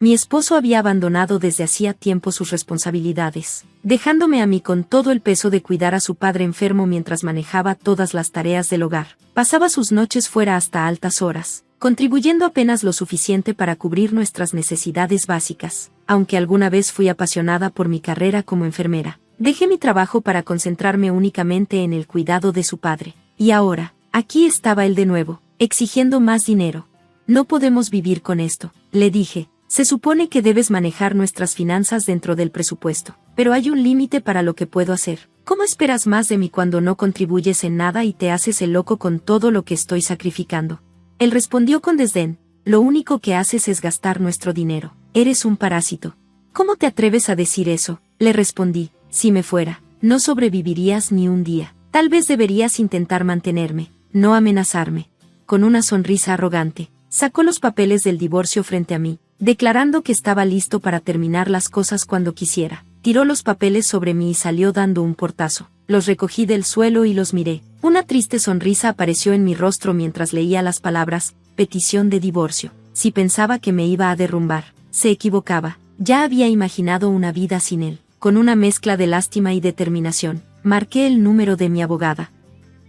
Mi esposo había abandonado desde hacía tiempo sus responsabilidades, dejándome a mí con todo el peso de cuidar a su padre enfermo mientras manejaba todas las tareas del hogar. Pasaba sus noches fuera hasta altas horas, contribuyendo apenas lo suficiente para cubrir nuestras necesidades básicas. Aunque alguna vez fui apasionada por mi carrera como enfermera, dejé mi trabajo para concentrarme únicamente en el cuidado de su padre. Y ahora, aquí estaba él de nuevo, exigiendo más dinero. No podemos vivir con esto, le dije. Se supone que debes manejar nuestras finanzas dentro del presupuesto, pero hay un límite para lo que puedo hacer. ¿Cómo esperas más de mí cuando no contribuyes en nada y te haces el loco con todo lo que estoy sacrificando? Él respondió con desdén, lo único que haces es gastar nuestro dinero. Eres un parásito. ¿Cómo te atreves a decir eso? Le respondí, si me fuera, no sobrevivirías ni un día. Tal vez deberías intentar mantenerme, no amenazarme. Con una sonrisa arrogante, sacó los papeles del divorcio frente a mí, declarando que estaba listo para terminar las cosas cuando quisiera. Tiró los papeles sobre mí y salió dando un portazo. Los recogí del suelo y los miré. Una triste sonrisa apareció en mi rostro mientras leía las palabras, petición de divorcio. Si pensaba que me iba a derrumbar, se equivocaba. Ya había imaginado una vida sin él. Con una mezcla de lástima y determinación, marqué el número de mi abogada.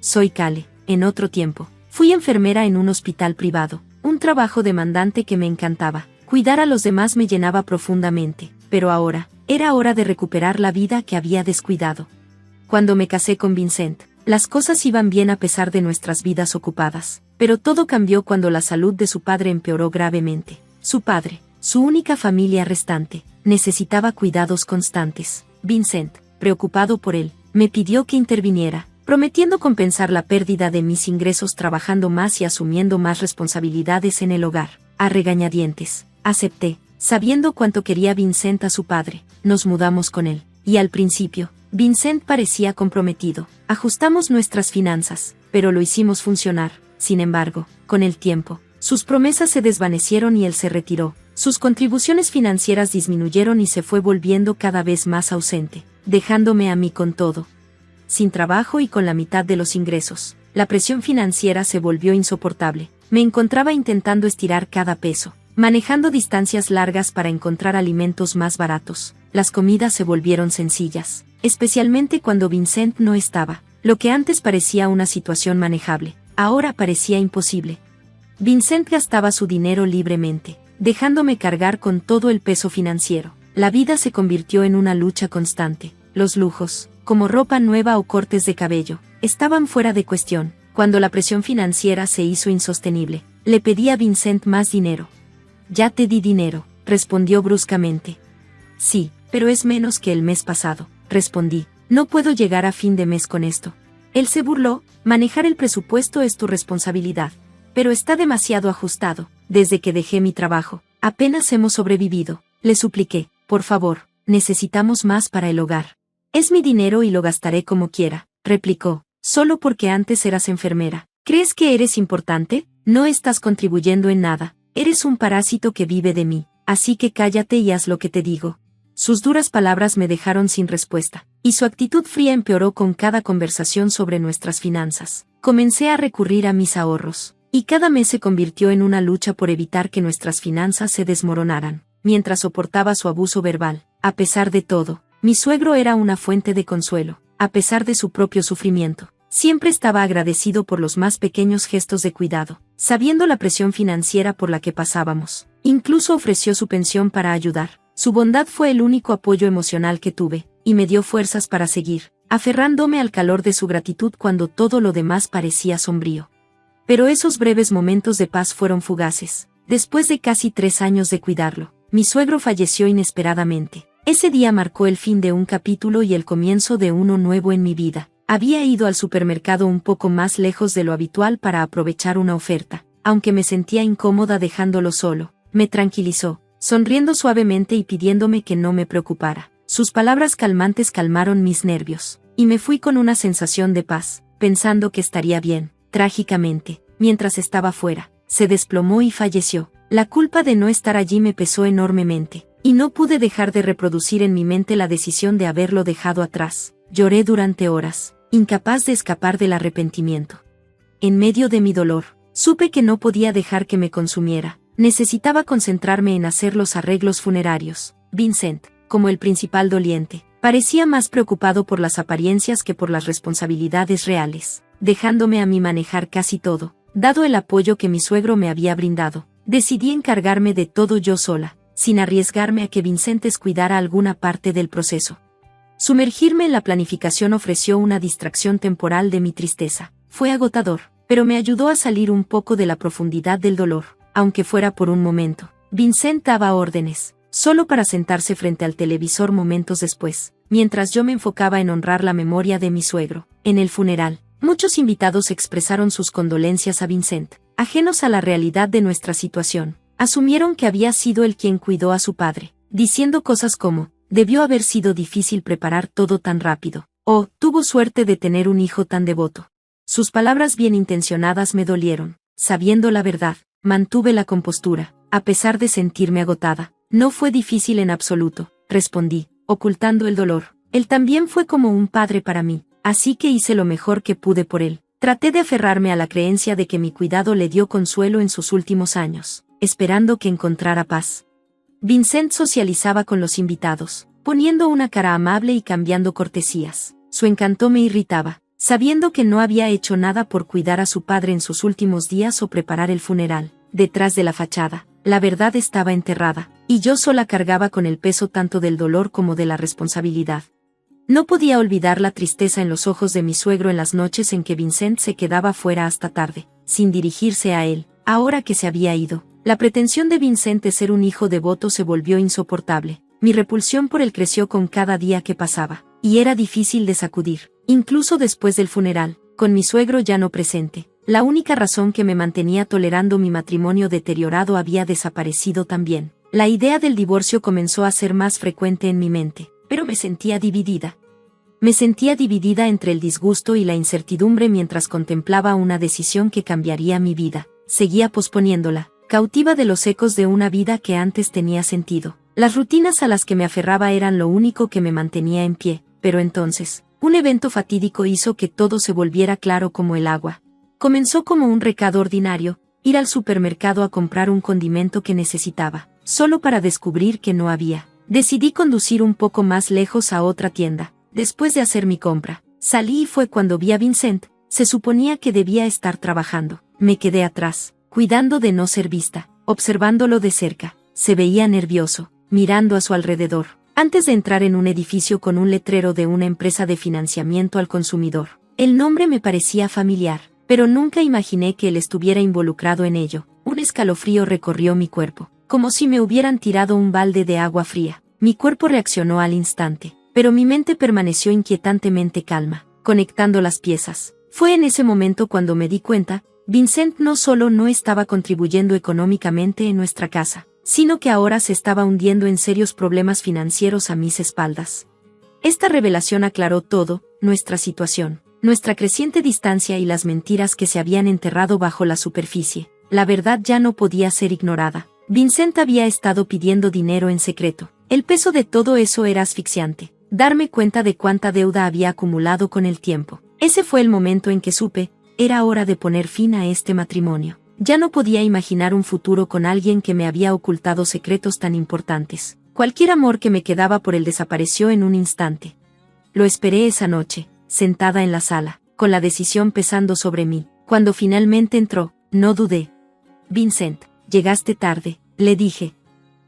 Soy Kale. En otro tiempo, fui enfermera en un hospital privado, un trabajo demandante que me encantaba. Cuidar a los demás me llenaba profundamente, pero ahora, era hora de recuperar la vida que había descuidado. Cuando me casé con Vincent, las cosas iban bien a pesar de nuestras vidas ocupadas, pero todo cambió cuando la salud de su padre empeoró gravemente. Su padre, su única familia restante, necesitaba cuidados constantes. Vincent, preocupado por él, me pidió que interviniera, prometiendo compensar la pérdida de mis ingresos trabajando más y asumiendo más responsabilidades en el hogar. A regañadientes, acepté, sabiendo cuánto quería Vincent a su padre. Nos mudamos con él, y al principio, Vincent parecía comprometido. Ajustamos nuestras finanzas, pero lo hicimos funcionar. Sin embargo, con el tiempo, sus promesas se desvanecieron y él se retiró. Sus contribuciones financieras disminuyeron y se fue volviendo cada vez más ausente, dejándome a mí con todo. Sin trabajo y con la mitad de los ingresos, la presión financiera se volvió insoportable. Me encontraba intentando estirar cada peso, manejando distancias largas para encontrar alimentos más baratos. Las comidas se volvieron sencillas, especialmente cuando Vincent no estaba. Lo que antes parecía una situación manejable, ahora parecía imposible. Vincent gastaba su dinero libremente, dejándome cargar con todo el peso financiero. La vida se convirtió en una lucha constante. Los lujos, como ropa nueva o cortes de cabello, estaban fuera de cuestión. Cuando la presión financiera se hizo insostenible, le pedí a Vincent más dinero. Ya te di dinero, respondió bruscamente. Sí, pero es menos que el mes pasado, respondí. No puedo llegar a fin de mes con esto. Él se burló, manejar el presupuesto es tu responsabilidad. Pero está demasiado ajustado. Desde que dejé mi trabajo, apenas hemos sobrevivido. Le supliqué, por favor, necesitamos más para el hogar. Es mi dinero y lo gastaré como quiera, replicó. Solo porque antes eras enfermera. ¿Crees que eres importante? No estás contribuyendo en nada. Eres un parásito que vive de mí. Así que cállate y haz lo que te digo. Sus duras palabras me dejaron sin respuesta, y su actitud fría empeoró con cada conversación sobre nuestras finanzas. Comencé a recurrir a mis ahorros, y cada mes se convirtió en una lucha por evitar que nuestras finanzas se desmoronaran, mientras soportaba su abuso verbal. A pesar de todo, mi suegro era una fuente de consuelo. A pesar de su propio sufrimiento, siempre estaba agradecido por los más pequeños gestos de cuidado, sabiendo la presión financiera por la que pasábamos. Incluso ofreció su pensión para ayudar. Su bondad fue el único apoyo emocional que tuve, y me dio fuerzas para seguir, aferrándome al calor de su gratitud cuando todo lo demás parecía sombrío. Pero esos breves momentos de paz fueron fugaces. Después de casi 3 años de cuidarlo, mi suegro falleció inesperadamente. Ese día marcó el fin de un capítulo y el comienzo de uno nuevo en mi vida. Había ido al supermercado un poco más lejos de lo habitual para aprovechar una oferta. Aunque me sentía incómoda dejándolo solo, me tranquilizó, sonriendo suavemente y pidiéndome que no me preocupara. Sus palabras calmantes calmaron mis nervios, y me fui con una sensación de paz, pensando que estaría bien. Trágicamente, mientras estaba fuera, se desplomó y falleció. La culpa de no estar allí me pesó enormemente. Y no pude dejar de reproducir en mi mente la decisión de haberlo dejado atrás. Lloré durante horas, incapaz de escapar del arrepentimiento. En medio de mi dolor, supe que no podía dejar que me consumiera. Necesitaba concentrarme en hacer los arreglos funerarios. Vincent, como el principal doliente, parecía más preocupado por las apariencias que por las responsabilidades reales, dejándome a mí manejar casi todo. Dado el apoyo que mi suegro me había brindado, decidí encargarme de todo yo sola, sin arriesgarme a que Vincent descuidara alguna parte del proceso. Sumergirme en la planificación ofreció una distracción temporal de mi tristeza. Fue agotador, pero me ayudó a salir un poco de la profundidad del dolor, aunque fuera por un momento. Vincent daba órdenes, solo para sentarse frente al televisor momentos después, mientras yo me enfocaba en honrar la memoria de mi suegro. En el funeral, muchos invitados expresaron sus condolencias a Vincent, ajenos a la realidad de nuestra situación. Asumieron que había sido él quien cuidó a su padre, diciendo cosas como: debió haber sido difícil preparar todo tan rápido, o tuvo suerte de tener un hijo tan devoto. Sus palabras bien intencionadas me dolieron. Sabiendo la verdad, mantuve la compostura, a pesar de sentirme agotada. No fue difícil en absoluto, respondí, ocultando el dolor. Él también fue como un padre para mí, así que hice lo mejor que pude por él. Traté de aferrarme a la creencia de que mi cuidado le dio consuelo en sus últimos años, esperando que encontrara paz. Vincent socializaba con los invitados, poniendo una cara amable y cambiando cortesías. Su encanto me irritaba, sabiendo que no había hecho nada por cuidar a su padre en sus últimos días o preparar el funeral. Detrás de la fachada, la verdad estaba enterrada, y yo sola cargaba con el peso tanto del dolor como de la responsabilidad. No podía olvidar la tristeza en los ojos de mi suegro en las noches en que Vincent se quedaba fuera hasta tarde, sin dirigirse a él, ahora que se había ido. La pretensión de Vincent de ser un hijo devoto se volvió insoportable. Mi repulsión por él creció con cada día que pasaba, y era difícil de sacudir, incluso después del funeral, con mi suegro ya no presente. La única razón que me mantenía tolerando mi matrimonio deteriorado había desaparecido también. La idea del divorcio comenzó a ser más frecuente en mi mente, pero me sentía dividida. Me sentía dividida entre el disgusto y la incertidumbre mientras contemplaba una decisión que cambiaría mi vida. Seguía posponiéndola, cautiva de los ecos de una vida que antes tenía sentido. Las rutinas a las que me aferraba eran lo único que me mantenía en pie, pero entonces, un evento fatídico hizo que todo se volviera claro como el agua. Comenzó como un recado ordinario, ir al supermercado a comprar un condimento que necesitaba, solo para descubrir que no había. Decidí conducir un poco más lejos a otra tienda. Después de hacer mi compra, salí y fue cuando vi a Vincent. Se suponía que debía estar trabajando. Me quedé atrás, cuidando de no ser vista, observándolo de cerca. Se veía nervioso, mirando a su alrededor, antes de entrar en un edificio con un letrero de una empresa de financiamiento al consumidor. El nombre me parecía familiar, pero nunca imaginé que él estuviera involucrado en ello. Un escalofrío recorrió mi cuerpo, como si me hubieran tirado un balde de agua fría. Mi cuerpo reaccionó al instante, pero mi mente permaneció inquietantemente calma, conectando las piezas. Fue en ese momento cuando me di cuenta: Vincent no solo no estaba contribuyendo económicamente en nuestra casa, sino que ahora se estaba hundiendo en serios problemas financieros a mis espaldas. Esta revelación aclaró todo: nuestra situación, nuestra creciente distancia y las mentiras que se habían enterrado bajo la superficie. La verdad ya no podía ser ignorada. Vincent había estado pidiendo dinero en secreto. El peso de todo eso era asfixiante. Darme cuenta de cuánta deuda había acumulado con el tiempo. Ese fue el momento en que supe: era hora de poner fin a este matrimonio. Ya no podía imaginar un futuro con alguien que me había ocultado secretos tan importantes. Cualquier amor que me quedaba por él desapareció en un instante. Lo esperé esa noche, sentada en la sala, con la decisión pesando sobre mí. Cuando finalmente entró, no dudé. «Vincent, llegaste tarde», le dije.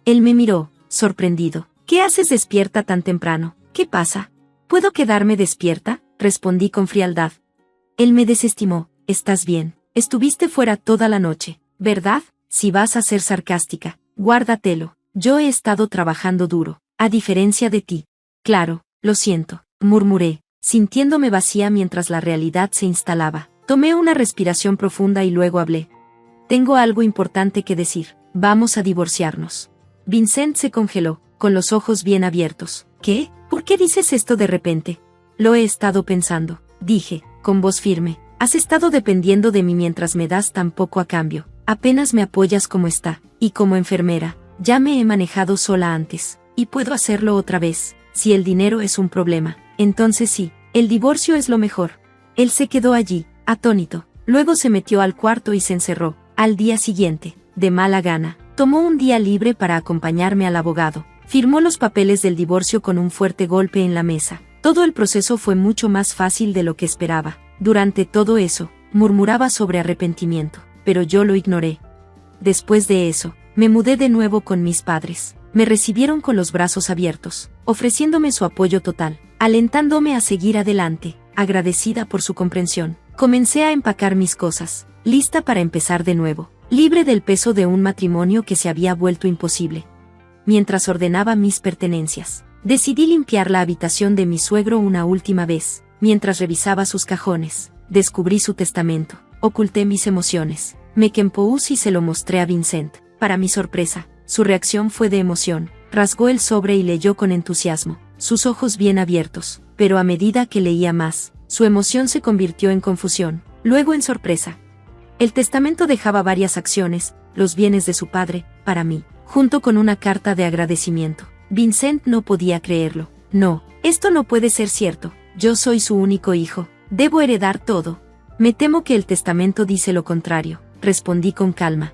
Él me miró, sorprendido. «¿Qué haces despierta tan temprano? ¿Qué pasa?» «¿Puedo quedarme despierta?», respondí con frialdad. Él me desestimó. «¿Estás bien? Estuviste fuera toda la noche, ¿verdad? Si vas a ser sarcástica, guárdatelo. Yo he estado trabajando duro, a diferencia de ti». «Claro, lo siento», murmuré, sintiéndome vacía mientras la realidad se instalaba. Tomé una respiración profunda y luego hablé. «Tengo algo importante que decir. Vamos a divorciarnos». Vincent se congeló, con los ojos bien abiertos. «¿Qué? ¿Por qué dices esto de repente?» «Lo he estado pensando», dije, con voz firme. «Has estado dependiendo de mí mientras me das tan poco a cambio. Apenas me apoyas como está, y como enfermera. Ya me he manejado sola antes, y puedo hacerlo otra vez. Si el dinero es un problema, entonces sí, el divorcio es lo mejor». Él se quedó allí, atónito. Luego se metió al cuarto y se encerró. Al día siguiente, de mala gana. Tomó un día libre para acompañarme al abogado. Firmó los papeles del divorcio con un fuerte golpe en la mesa. Todo el proceso fue mucho más fácil de lo que esperaba. Durante todo eso, murmuraba sobre arrepentimiento, pero yo lo ignoré. Después de eso, me mudé de nuevo con mis padres. Me recibieron con los brazos abiertos, ofreciéndome su apoyo total, alentándome a seguir adelante. Agradecida por su comprensión, comencé a empacar mis cosas, lista para empezar de nuevo, libre del peso de un matrimonio que se había vuelto imposible. Mientras ordenaba mis pertenencias, decidí limpiar la habitación de mi suegro una última vez. Mientras revisaba sus cajones, descubrí su testamento. Oculté mis emociones. Me compuse y se lo mostré a Vincent. Para mi sorpresa, su reacción fue de emoción. Rasgó el sobre y leyó con entusiasmo, sus ojos bien abiertos, pero a medida que leía más, su emoción se convirtió en confusión, luego en sorpresa. El testamento dejaba varias acciones, los bienes de su padre, para mí, junto con una carta de agradecimiento. Vincent no podía creerlo. No, esto no puede ser cierto. Yo soy su único hijo. Debo heredar todo. Me temo que el testamento dice lo contrario, respondí con calma.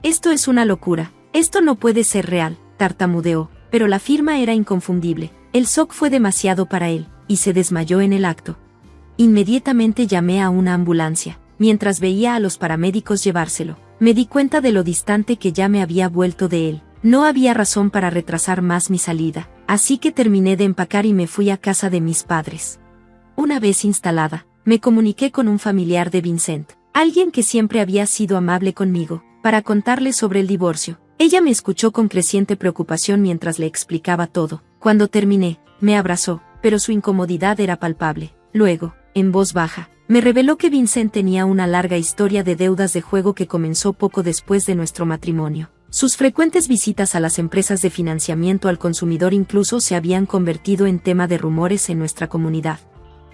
Esto es una locura. Esto no puede ser real, tartamudeó, pero la firma era inconfundible. El shock fue demasiado para él, y se desmayó en el acto. Inmediatamente llamé a una ambulancia. Mientras veía a los paramédicos llevárselo, me di cuenta de lo distante que ya me había vuelto de él. No había razón para retrasar más mi salida, así que terminé de empacar y me fui a casa de mis padres. Una vez instalada, me comuniqué con un familiar de Vincent, alguien que siempre había sido amable conmigo, para contarle sobre el divorcio. Ella me escuchó con creciente preocupación mientras le explicaba todo. Cuando terminé, me abrazó, pero su incomodidad era palpable. Luego, en voz baja, me reveló que Vincent tenía una larga historia de deudas de juego que comenzó poco después de nuestro matrimonio. Sus frecuentes visitas a las empresas de financiamiento al consumidor incluso se habían convertido en tema de rumores en nuestra comunidad.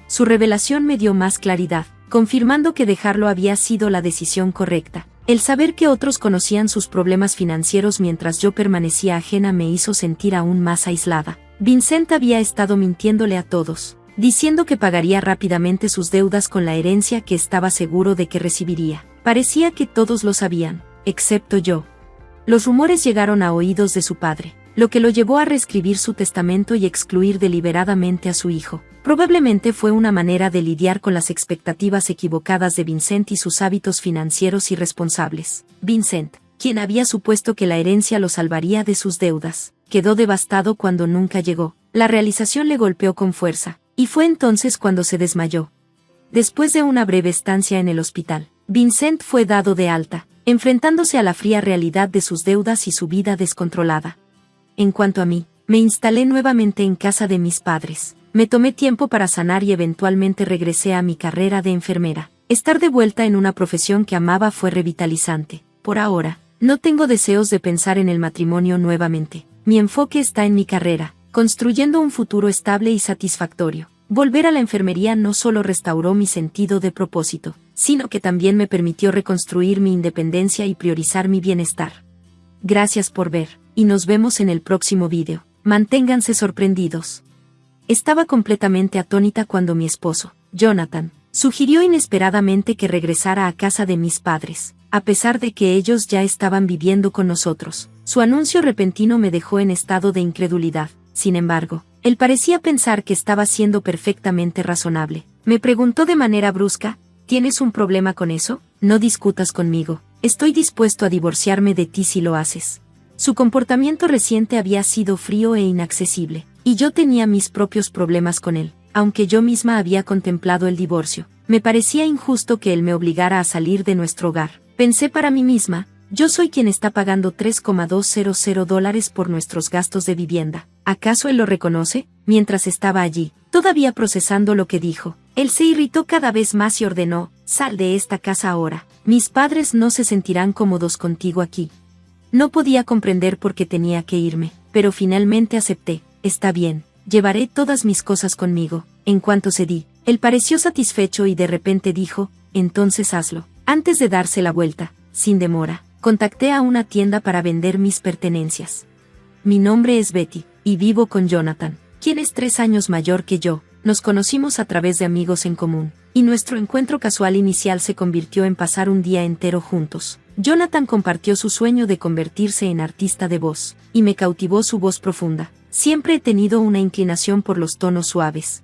Su revelación me dio más claridad, confirmando que dejarlo había sido la decisión correcta. El saber que otros conocían sus problemas financieros mientras yo permanecía ajena me hizo sentir aún más aislada. Vincent había estado mintiéndole a todos, diciendo que pagaría rápidamente sus deudas con la herencia que estaba seguro de que recibiría. Parecía que todos lo sabían, excepto yo. Los rumores llegaron a oídos de su padre, lo que lo llevó a reescribir su testamento y excluir deliberadamente a su hijo. Probablemente fue una manera de lidiar con las expectativas equivocadas de Vincent y sus hábitos financieros irresponsables. Vincent, quien había supuesto que la herencia lo salvaría de sus deudas, quedó devastado cuando nunca llegó. La realización le golpeó con fuerza, y fue entonces cuando se desmayó. Después de una breve estancia en el hospital, Vincent fue dado de alta, enfrentándose a la fría realidad de sus deudas y su vida descontrolada. En cuanto a mí, me instalé nuevamente en casa de mis padres. Me tomé tiempo para sanar y eventualmente regresé a mi carrera de enfermera. Estar de vuelta en una profesión que amaba fue revitalizante. Por ahora, no tengo deseos de pensar en el matrimonio nuevamente. Mi enfoque está en mi carrera, construyendo un futuro estable y satisfactorio. Volver a la enfermería no solo restauró mi sentido de propósito, sino que también me permitió reconstruir mi independencia y priorizar mi bienestar. Gracias por ver, y nos vemos en el próximo vídeo. Manténganse sorprendidos. Estaba completamente atónita cuando mi esposo, Jonathan, sugirió inesperadamente que regresara a casa de mis padres, a pesar de que ellos ya estaban viviendo con nosotros. Su anuncio repentino me dejó en estado de incredulidad. Sin embargo, él parecía pensar que estaba siendo perfectamente razonable. Me preguntó de manera brusca, ¿tienes un problema con eso? No discutas conmigo. Estoy dispuesto a divorciarme de ti si lo haces. Su comportamiento reciente había sido frío e inaccesible, y yo tenía mis propios problemas con él. Aunque yo misma había contemplado el divorcio, me parecía injusto que él me obligara a salir de nuestro hogar. Pensé para mí misma, yo soy quien está pagando $3,200 por nuestros gastos de vivienda. ¿Acaso él lo reconoce? Mientras estaba allí, todavía procesando lo que dijo, él se irritó cada vez más y ordenó, sal de esta casa ahora. Mis padres no se sentirán cómodos contigo aquí. No podía comprender por qué tenía que irme, pero finalmente acepté. Está bien, llevaré todas mis cosas conmigo. En cuanto cedí, él pareció satisfecho y de repente dijo, entonces hazlo. Antes de darse la vuelta, sin demora, contacté a una tienda para vender mis pertenencias. Mi nombre es Betty, y vivo con Jonathan, quien es 3 años mayor que yo. Nos conocimos a través de amigos en común, y nuestro encuentro casual inicial se convirtió en pasar un día entero juntos. Jonathan compartió su sueño de convertirse en artista de voz, y me cautivó su voz profunda. Siempre he tenido una inclinación por los tonos suaves.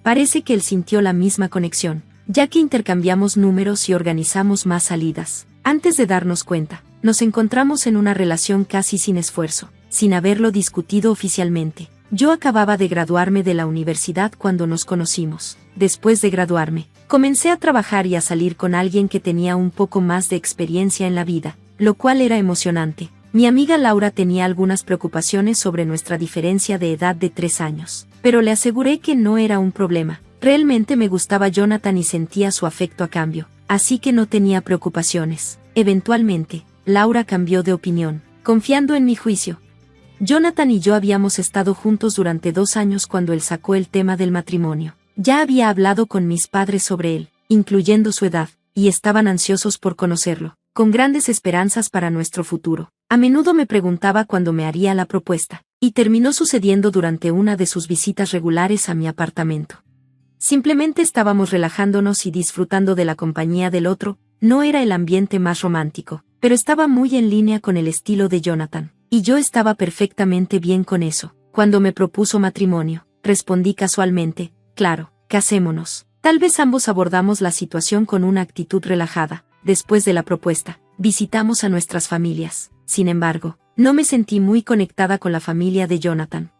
Parece que él sintió la misma conexión, ya que intercambiamos números y organizamos más salidas. Antes de darnos cuenta, nos encontramos en una relación casi sin esfuerzo, sin haberlo discutido oficialmente. Yo acababa de graduarme de la universidad cuando nos conocimos. Después de graduarme, comencé a trabajar y a salir con alguien que tenía un poco más de experiencia en la vida, lo cual era emocionante. Mi amiga Laura tenía algunas preocupaciones sobre nuestra diferencia de edad de 3 años, pero le aseguré que no era un problema. Realmente me gustaba Jonathan y sentía su afecto a cambio, así que no tenía preocupaciones. Eventualmente, Laura cambió de opinión, confiando en mi juicio. Jonathan y yo habíamos estado juntos durante 2 años cuando él sacó el tema del matrimonio. Ya había hablado con mis padres sobre él, incluyendo su edad, y estaban ansiosos por conocerlo, con grandes esperanzas para nuestro futuro. A menudo me preguntaba cuándo me haría la propuesta, y terminó sucediendo durante una de sus visitas regulares a mi apartamento. Simplemente estábamos relajándonos y disfrutando de la compañía del otro. No era el ambiente más romántico, pero estaba muy en línea con el estilo de Jonathan, y yo estaba perfectamente bien con eso. Cuando me propuso matrimonio, respondí casualmente, claro, casémonos. Tal vez ambos abordamos la situación con una actitud relajada. Después de la propuesta, visitamos a nuestras familias. Sin embargo, no me sentí muy conectada con la familia de Jonathan.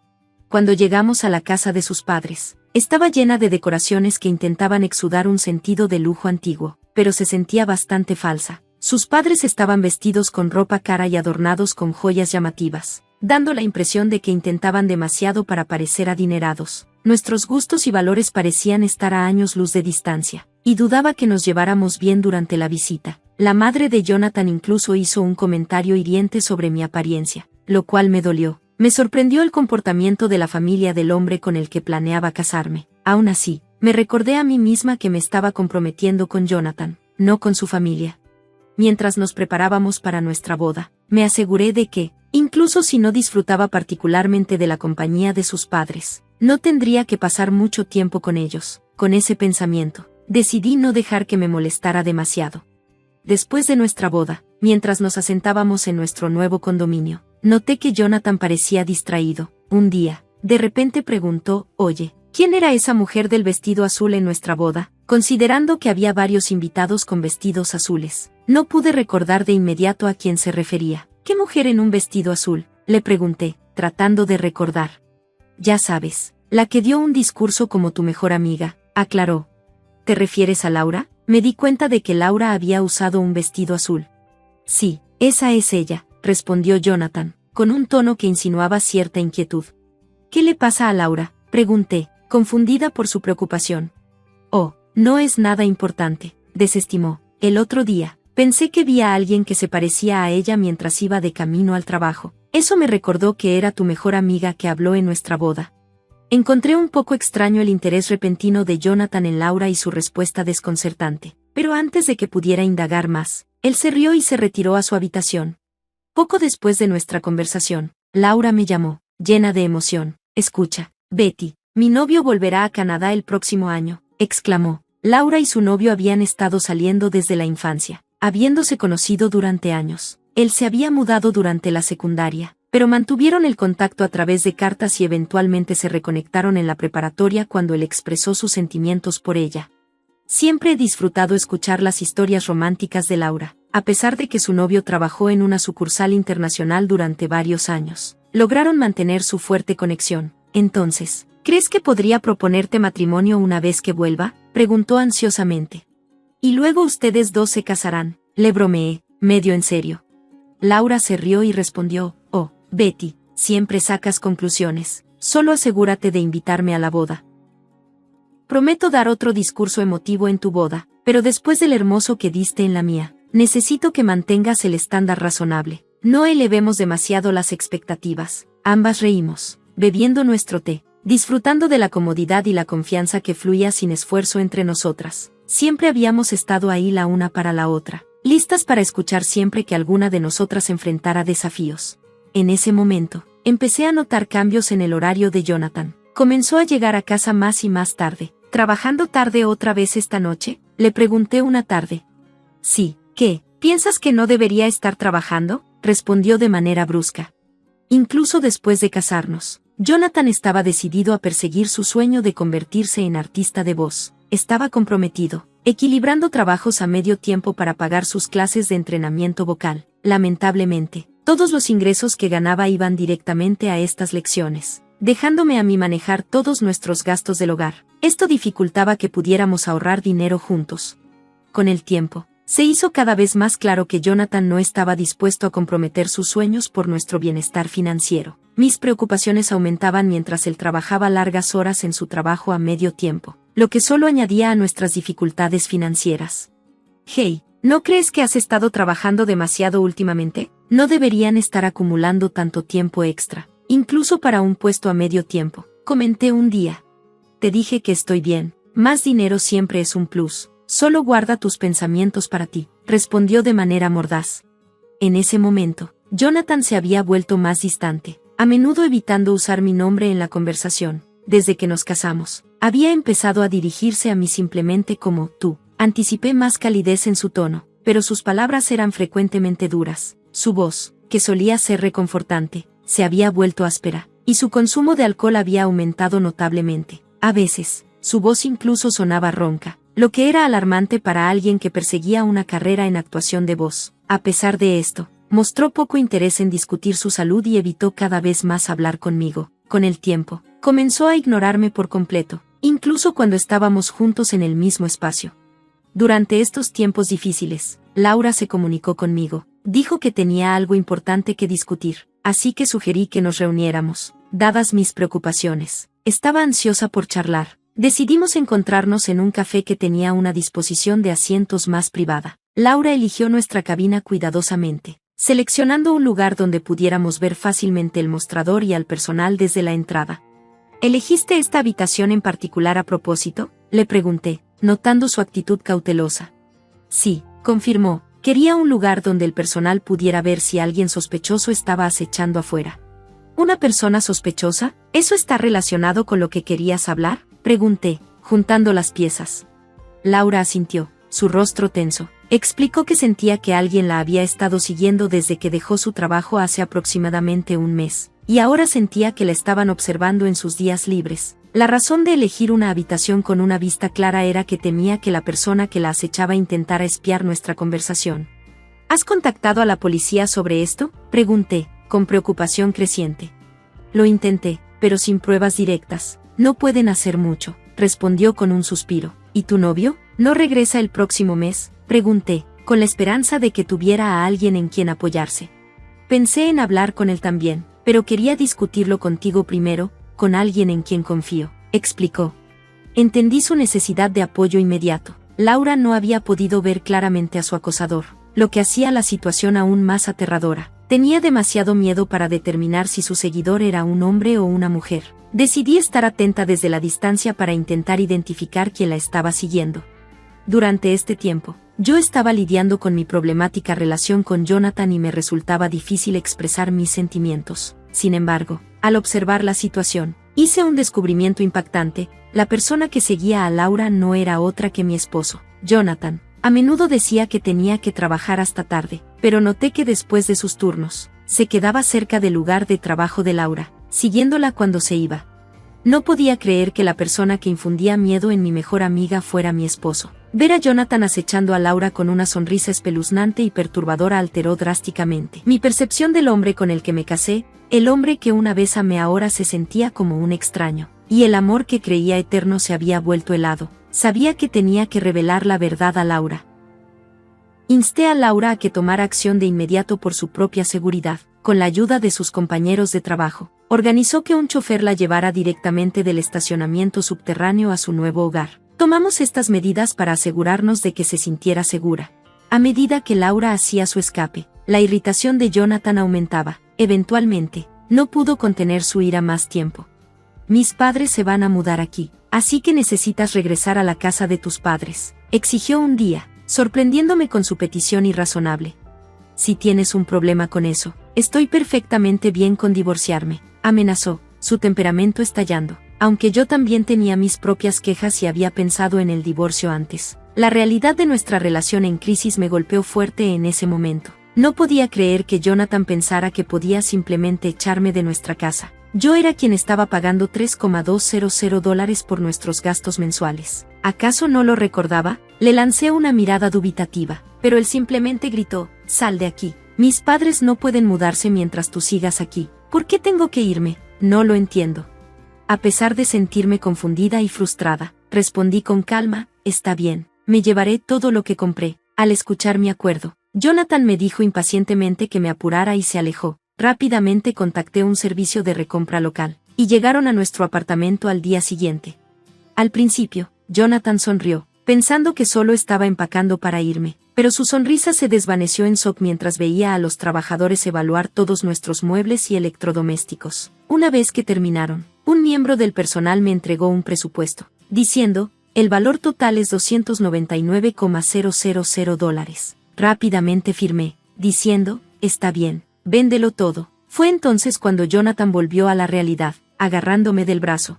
Cuando llegamos a la casa de sus padres, estaba llena de decoraciones que intentaban exudar un sentido de lujo antiguo, pero se sentía bastante falsa. Sus padres estaban vestidos con ropa cara y adornados con joyas llamativas, dando la impresión de que intentaban demasiado para parecer adinerados. Nuestros gustos y valores parecían estar a años luz de distancia, y dudaba que nos lleváramos bien durante la visita. La madre de Jonathan incluso hizo un comentario hiriente sobre mi apariencia, lo cual me dolió. Me sorprendió el comportamiento de la familia del hombre con el que planeaba casarme. Aún así, me recordé a mí misma que me estaba comprometiendo con Jonathan, no con su familia. Mientras nos preparábamos para nuestra boda, me aseguré de que, incluso si no disfrutaba particularmente de la compañía de sus padres, no tendría que pasar mucho tiempo con ellos. Con ese pensamiento, decidí no dejar que me molestara demasiado. Después de nuestra boda, mientras nos asentábamos en nuestro nuevo condominio, noté que Jonathan parecía distraído. Un día, de repente preguntó, «Oye, ¿quién era esa mujer del vestido azul en nuestra boda?». Considerando que había varios invitados con vestidos azules, no pude recordar de inmediato a quién se refería. «¿Qué mujer en un vestido azul?», le pregunté, tratando de recordar. «Ya sabes, la que dio un discurso como tu mejor amiga», aclaró. «¿Te refieres a Laura?». Me di cuenta de que Laura había usado un vestido azul. «Sí, esa es ella», respondió Jonathan, con un tono que insinuaba cierta inquietud. «¿Qué le pasa a Laura?», pregunté, confundida por su preocupación. «Oh, no es nada importante», desestimó. «El otro día, pensé que vi a alguien que se parecía a ella mientras iba de camino al trabajo. Eso me recordó que era tu mejor amiga que habló en nuestra boda». Encontré un poco extraño el interés repentino de Jonathan en Laura y su respuesta desconcertante, pero antes de que pudiera indagar más, él se rió y se retiró a su habitación. Poco después de nuestra conversación, Laura me llamó, llena de emoción. «Escucha, Betty, mi novio volverá a Canadá el próximo año», exclamó. Laura y su novio habían estado saliendo desde la infancia, habiéndose conocido durante años. Él se había mudado durante la secundaria, pero mantuvieron el contacto a través de cartas y eventualmente se reconectaron en la preparatoria cuando él expresó sus sentimientos por ella. Siempre he disfrutado escuchar las historias románticas de Laura. A pesar de que su novio trabajó en una sucursal internacional durante varios años, lograron mantener su fuerte conexión. «Entonces, ¿crees que podría proponerte matrimonio una vez que vuelva?», preguntó ansiosamente. «Y luego ustedes dos se casarán», le bromeé, medio en serio. Laura se rió y respondió, «Oh, Betty, siempre sacas conclusiones. Solo asegúrate de invitarme a la boda. Prometo dar otro discurso emotivo en tu boda, pero después del hermoso que diste en la mía, necesito que mantengas el estándar razonable. No elevemos demasiado las expectativas». Ambas reímos, bebiendo nuestro té, disfrutando de la comodidad y la confianza que fluía sin esfuerzo entre nosotras. Siempre habíamos estado ahí la una para la otra, listas para escuchar siempre que alguna de nosotras enfrentara desafíos. En ese momento, empecé a notar cambios en el horario de Jonathan. Comenzó a llegar a casa más y más tarde. «¿Trabajando tarde otra vez esta noche?», le pregunté una tarde. «Sí, ¿qué ¿Piensas que no debería estar trabajando?, respondió de manera brusca. Incluso después de casarnos, Jonathan estaba decidido a perseguir su sueño de convertirse en artista de voz. Estaba comprometido, equilibrando trabajos a medio tiempo para pagar sus clases de entrenamiento vocal. Lamentablemente, todos los ingresos que ganaba iban directamente a estas lecciones, dejándome a mí manejar todos nuestros gastos del hogar. Esto dificultaba que pudiéramos ahorrar dinero juntos. Con el tiempo, se hizo cada vez más claro que Jonathan no estaba dispuesto a comprometer sus sueños por nuestro bienestar financiero. Mis preocupaciones aumentaban mientras él trabajaba largas horas en su trabajo a medio tiempo, lo que solo añadía a nuestras dificultades financieras. Hey, ¿no crees que has estado trabajando demasiado últimamente? No deberían estar acumulando tanto tiempo extra, incluso para un puesto a medio tiempo, comenté un día. Te dije que estoy bien, más dinero siempre es un plus. Solo guarda tus pensamientos para ti, respondió de manera mordaz. En ese momento, Jonathan se había vuelto más distante, a menudo evitando usar mi nombre en la conversación. Desde que nos casamos, había empezado a dirigirse a mí simplemente como tú. Anticipé más calidez en su tono, pero sus palabras eran frecuentemente duras. Su voz, que solía ser reconfortante, se había vuelto áspera, y su consumo de alcohol había aumentado notablemente. A veces, su voz incluso sonaba ronca, lo que era alarmante para alguien que perseguía una carrera en actuación de voz. A pesar de esto, mostró poco interés en discutir su salud y evitó cada vez más hablar conmigo. Con el tiempo, comenzó a ignorarme por completo, incluso cuando estábamos juntos en el mismo espacio. Durante estos tiempos difíciles, Laura se comunicó conmigo, dijo que tenía algo importante que discutir, así que sugerí que nos reuniéramos. Dadas mis preocupaciones, estaba ansiosa por charlar. Decidimos encontrarnos en un café que tenía una disposición de asientos más privada. Laura eligió nuestra cabina cuidadosamente, seleccionando un lugar donde pudiéramos ver fácilmente el mostrador y al personal desde la entrada. ¿Elegiste esta habitación en particular a propósito?, le pregunté, notando su actitud cautelosa. Sí, confirmó, quería un lugar donde el personal pudiera ver si alguien sospechoso estaba acechando afuera. ¿Una persona sospechosa? ¿Eso está relacionado con lo que querías hablar?, pregunté, juntando las piezas. Laura asintió, su rostro tenso. Explicó que sentía que alguien la había estado siguiendo desde que dejó su trabajo hace aproximadamente un mes, y ahora sentía que la estaban observando en sus días libres. La razón de elegir una habitación con una vista clara era que temía que la persona que la acechaba intentara espiar nuestra conversación. ¿Has contactado a la policía sobre esto?, pregunté, con preocupación creciente. Lo intenté, pero sin pruebas directas. No pueden hacer mucho, respondió con un suspiro. ¿Y tu novio? ¿No regresa el próximo mes?, pregunté, con la esperanza de que tuviera a alguien en quien apoyarse. Pensé en hablar con él también, pero quería discutirlo contigo primero, con alguien en quien confío, explicó. Entendí su necesidad de apoyo inmediato. Laura no había podido ver claramente a su acosador, lo que hacía la situación aún más aterradora. Tenía demasiado miedo para determinar si su seguidor era un hombre o una mujer. Decidí estar atenta desde la distancia para intentar identificar quién la estaba siguiendo. Durante este tiempo, yo estaba lidiando con mi problemática relación con Jonathan y me resultaba difícil expresar mis sentimientos. Sin embargo, al observar la situación, hice un descubrimiento impactante. La persona que seguía a Laura no era otra que mi esposo, Jonathan. A menudo decía que tenía que trabajar hasta tarde, pero noté que después de sus turnos, se quedaba cerca del lugar de trabajo de Laura, siguiéndola cuando se iba. No podía creer que la persona que infundía miedo en mi mejor amiga fuera mi esposo. Ver a Jonathan acechando a Laura con una sonrisa espeluznante y perturbadora alteró drásticamente mi percepción del hombre con el que me casé. El hombre que una vez amé ahora se sentía como un extraño, y el amor que creía eterno se había vuelto helado. Sabía que tenía que revelar la verdad a Laura. Insté a Laura a que tomara acción de inmediato por su propia seguridad. Con la ayuda de sus compañeros de trabajo, organizó que un chofer la llevara directamente del estacionamiento subterráneo a su nuevo hogar. Tomamos estas medidas para asegurarnos de que se sintiera segura. A medida que Laura hacía su escape, la irritación de Jonathan aumentaba. Eventualmente, no pudo contener su ira más tiempo. Mis padres se van a mudar aquí, así que necesitas regresar a la casa de tus padres, exigió un día, sorprendiéndome con su petición irrazonable. Si tienes un problema con eso, estoy perfectamente bien con divorciarme, amenazó, su temperamento estallando. Aunque yo también tenía mis propias quejas y había pensado en el divorcio antes. La realidad de nuestra relación en crisis me golpeó fuerte en ese momento. No podía creer que Jonathan pensara que podía simplemente echarme de nuestra casa. Yo era quien estaba pagando $3,200 por nuestros gastos mensuales. ¿Acaso no lo recordaba? Le lancé una mirada dubitativa, pero él simplemente gritó: «Sal de aquí. Mis padres no pueden mudarse mientras tú sigas aquí. ¿Por qué tengo que irme? No lo entiendo». A pesar de sentirme confundida y frustrada, respondí con calma: «Está bien, me llevaré todo lo que compré». Al escuchar mi acuerdo, Jonathan me dijo impacientemente que me apurara y se alejó. Rápidamente contacté un servicio de recompra local, y llegaron a nuestro apartamento al día siguiente. Al principio, Jonathan sonrió, pensando que solo estaba empacando para irme, pero su sonrisa se desvaneció en shock mientras veía a los trabajadores evaluar todos nuestros muebles y electrodomésticos. Una vez que terminaron, un miembro del personal me entregó un presupuesto, diciendo: «El valor total es $299,000. Rápidamente firmé, diciendo: «Está bien, véndelo todo». Fue entonces cuando Jonathan volvió a la realidad, agarrándome del brazo.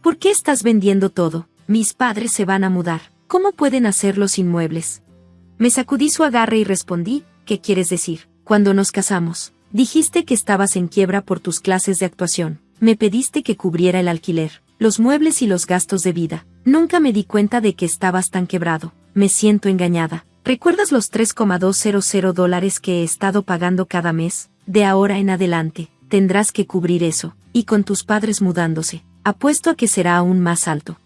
«¿Por qué estás vendiendo todo? Mis padres se van a mudar. ¿Cómo pueden hacerlo sin muebles?». Me sacudí su agarre y respondí: «¿Qué quieres decir? Cuando nos casamos, dijiste que estabas en quiebra por tus clases de actuación. Me pediste que cubriera el alquiler, los muebles y los gastos de vida. Nunca me di cuenta de que estabas tan quebrado. Me siento engañada. ¿Recuerdas los $3,200 que he estado pagando cada mes? De ahora en adelante, tendrás que cubrir eso, y con tus padres mudándose, apuesto a que será aún más alto».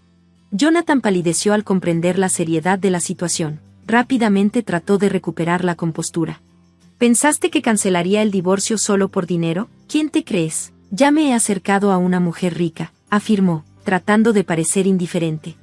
Jonathan palideció al comprender la seriedad de la situación. Rápidamente trató de recuperar la compostura. «¿Pensaste que cancelaría el divorcio solo por dinero? ¿Quién te crees? Ya me he acercado a una mujer rica», afirmó, tratando de parecer indiferente.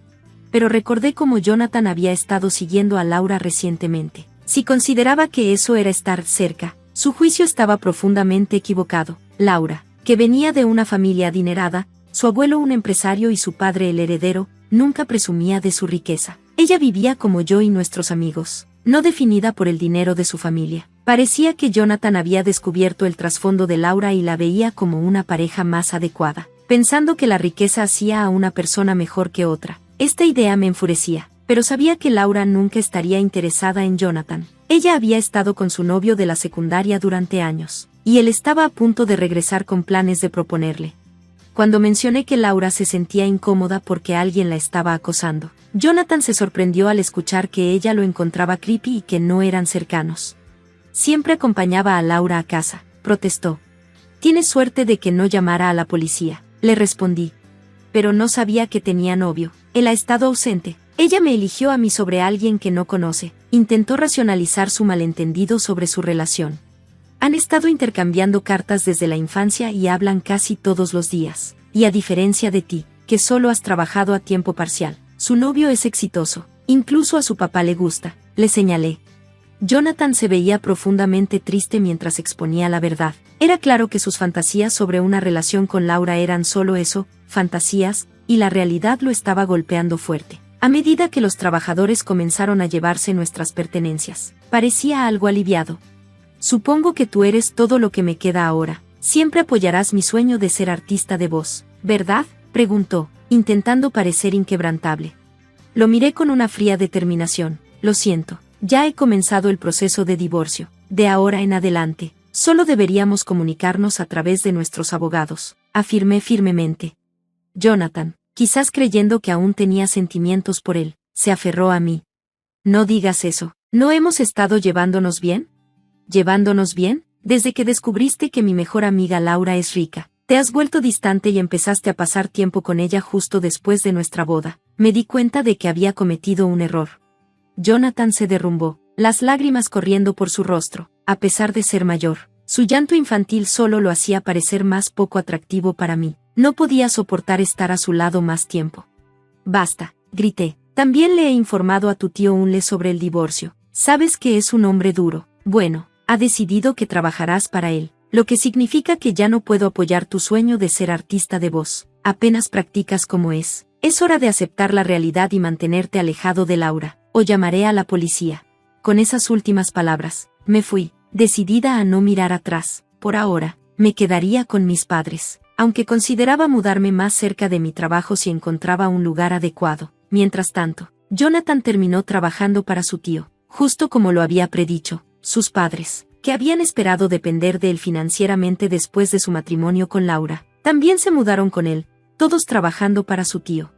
Pero recordé cómo Jonathan había estado siguiendo a Laura recientemente. Si consideraba que eso era estar cerca, su juicio estaba profundamente equivocado. Laura, que venía de una familia adinerada, su abuelo un empresario y su padre el heredero, nunca presumía de su riqueza. Ella vivía como yo y nuestros amigos, no definida por el dinero de su familia. Parecía que Jonathan había descubierto el trasfondo de Laura y la veía como una pareja más adecuada, pensando que la riqueza hacía a una persona mejor que otra. Esta idea me enfurecía, pero sabía que Laura nunca estaría interesada en Jonathan. Ella había estado con su novio de la secundaria durante años, y él estaba a punto de regresar con planes de proponerle. Cuando mencioné que Laura se sentía incómoda porque alguien la estaba acosando, Jonathan se sorprendió al escuchar que ella lo encontraba creepy y que no eran cercanos. «Siempre acompañaba a Laura a casa», protestó. «Tienes suerte de que no llamara a la policía», le respondí. «Pero no sabía que tenía novio. Él ha estado ausente. Ella me eligió a mí sobre alguien que no conoce». Intentó racionalizar su malentendido sobre su relación. «Han estado intercambiando cartas desde la infancia y hablan casi todos los días. Y a diferencia de ti, que solo has trabajado a tiempo parcial, su novio es exitoso. Incluso a su papá le gusta», le señalé. Jonathan se veía profundamente triste mientras exponía la verdad. Era claro que sus fantasías sobre una relación con Laura eran solo eso, fantasías, y la realidad lo estaba golpeando fuerte. A medida que los trabajadores comenzaron a llevarse nuestras pertenencias, parecía algo aliviado. «Supongo que tú eres todo lo que me queda ahora. Siempre apoyarás mi sueño de ser artista de voz, ¿verdad?», preguntó, intentando parecer inquebrantable. Lo miré con una fría determinación. «Lo siento. Ya he comenzado el proceso de divorcio. De ahora en adelante, solo deberíamos comunicarnos a través de nuestros abogados», afirmé firmemente. Jonathan, quizás creyendo que aún tenía sentimientos por él, se aferró a mí. «No digas eso. ¿No hemos estado llevándonos bien?». «¿Llevándonos bien? Desde que descubriste que mi mejor amiga Laura es rica, te has vuelto distante y empezaste a pasar tiempo con ella justo después de nuestra boda. Me di cuenta de que había cometido un error». Jonathan se derrumbó, las lágrimas corriendo por su rostro. A pesar de ser mayor, su llanto infantil solo lo hacía parecer más poco atractivo para mí. No podía soportar estar a su lado más tiempo. «Basta», grité. «También le he informado a tu tío Unle sobre el divorcio. Sabes que es un hombre duro. Bueno, ha decidido que trabajarás para él, lo que significa que ya no puedo apoyar tu sueño de ser artista de voz. Apenas practicas como es. Es hora de aceptar la realidad y mantenerte alejado de Laura, o llamaré a la policía». Con esas últimas palabras, me fui, decidida a no mirar atrás. Por ahora, me quedaría con mis padres, aunque consideraba mudarme más cerca de mi trabajo si encontraba un lugar adecuado. Mientras tanto, Jonathan terminó trabajando para su tío, justo como lo había predicho. Sus padres, que habían esperado depender de él financieramente después de su matrimonio con Laura, también se mudaron con él, todos trabajando para su tío.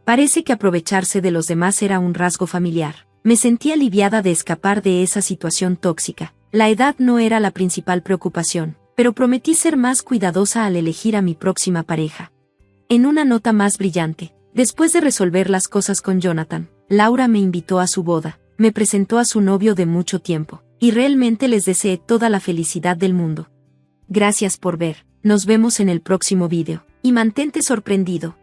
Parece que aprovecharse de los demás era un rasgo familiar. Me sentí aliviada de escapar de esa situación tóxica. La edad no era la principal preocupación, pero prometí ser más cuidadosa al elegir a mi próxima pareja. En una nota más brillante, después de resolver las cosas con Jonathan, Laura me invitó a su boda, me presentó a su novio de mucho tiempo, y realmente les deseé toda la felicidad del mundo. Gracias por ver, nos vemos en el próximo video, y mantente sorprendido.